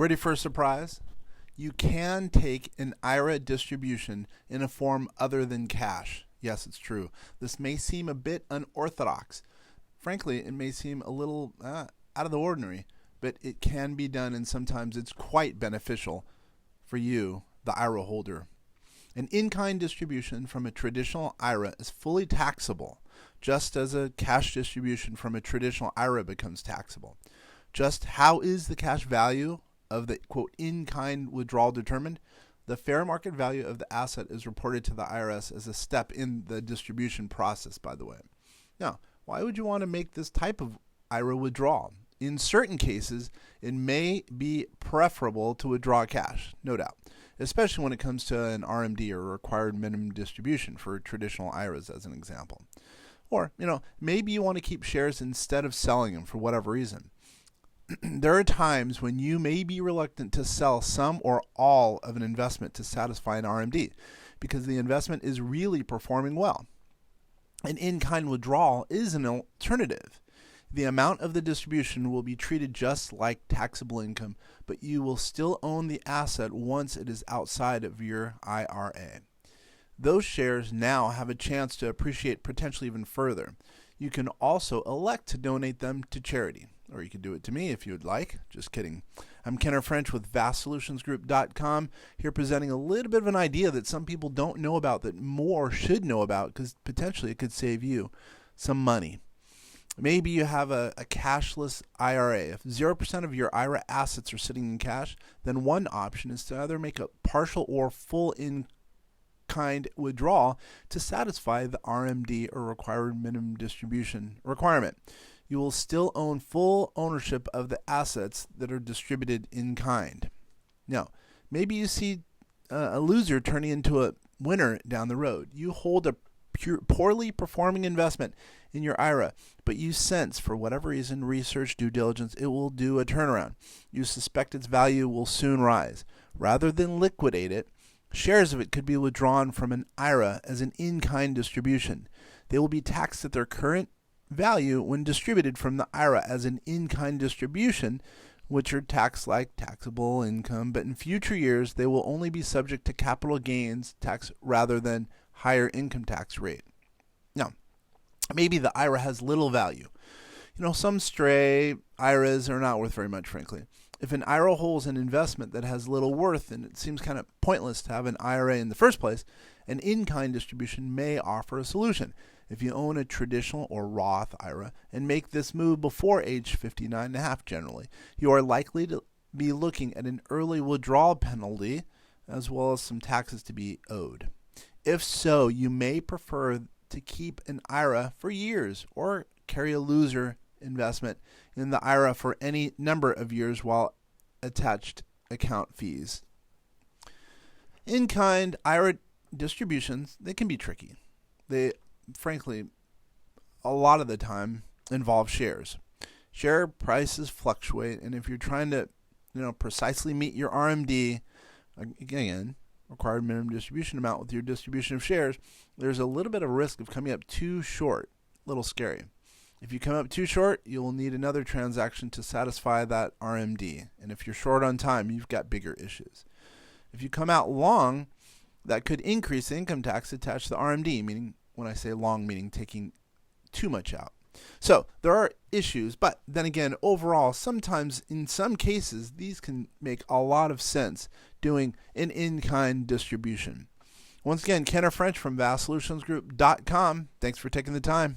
Ready for a surprise? You can take an IRA distribution in a form other than cash. Yes, it's true. This may seem a bit unorthodox. Frankly, it may seem a little out of the ordinary, but it can be done, and sometimes it's quite beneficial for you, the IRA holder. An in-kind distribution from a traditional IRA is fully taxable, just as a cash distribution from a traditional IRA becomes taxable. Just how is the cash value of the, quote, in-kind withdrawal determined? The fair market value of the asset is reported to the IRS as a step in the distribution process, by the way. Now, why would you want to make this type of IRA withdrawal? In certain cases, it may be preferable to withdraw cash, no doubt, especially when it comes to an RMD, or required minimum distribution, for traditional IRAs as an example. Or, maybe you want to keep shares instead of selling them for whatever reason. There are times when you may be reluctant to sell some or all of an investment to satisfy an RMD because the investment is really performing well. An in-kind withdrawal is an alternative. The amount of the distribution will be treated just like taxable income, but you will still own the asset once it is outside of your IRA. Those shares now have a chance to appreciate potentially even further. You can also elect to donate them to charity, or you can do it to me if you would like. Just kidding. I'm Kenner French with vastsolutionsgroup.com, here presenting a little bit of an idea that some people don't know about that more should know about, because potentially it could save you some money. Maybe you have a cashless IRA. If 0% of your IRA assets are sitting in cash, then one option is to either make a partial or full in-kind withdrawal to satisfy the RMD, or required minimum distribution requirement. You will still own full ownership of the assets that are distributed in kind. Now, maybe you see a loser turning into a winner down the road. You hold a poorly performing investment in your IRA, but you sense, for whatever reason, research, due diligence, it will do a turnaround. You suspect its value will soon rise. Rather than liquidate it, shares of it could be withdrawn from an IRA as an in-kind distribution. They will be taxed at their current value when distributed from the IRA as an in-kind distribution, which are taxed like taxable income, but in future years they will only be subject to capital gains tax rather than higher income tax rate. Now, maybe the IRA has little value. Some stray IRAs are not worth very much, frankly. If an IRA holds an investment that has little worth, and it seems kind of pointless to have an IRA in the first place, an in-kind distribution may offer a solution. If you own a traditional or Roth IRA and make this move before age 59.5 generally, you are likely to be looking at an early withdrawal penalty as well as some taxes to be owed. If so, you may prefer to keep an IRA for years or carry a loser investment in the IRA for any number of years while attached account fees. In-kind IRA distributions, they can be tricky. They frankly, a lot of the time involve shares. Share prices fluctuate, and if you're trying to, precisely meet your RMD, again, required minimum distribution amount with your distribution of shares, there's a little bit of risk of coming up too short. A little scary. If you come up too short, you will need another transaction to satisfy that RMD, and if you're short on time, you've got bigger issues. If you come out long, that could increase the income tax attached to the RMD, meaning, when I say long, meaning taking too much out. So there are issues, but then again, overall, sometimes in some cases, these can make a lot of sense doing an in-kind distribution. Once again, Kenner French from vastsolutionsgroup.com. Thanks for taking the time.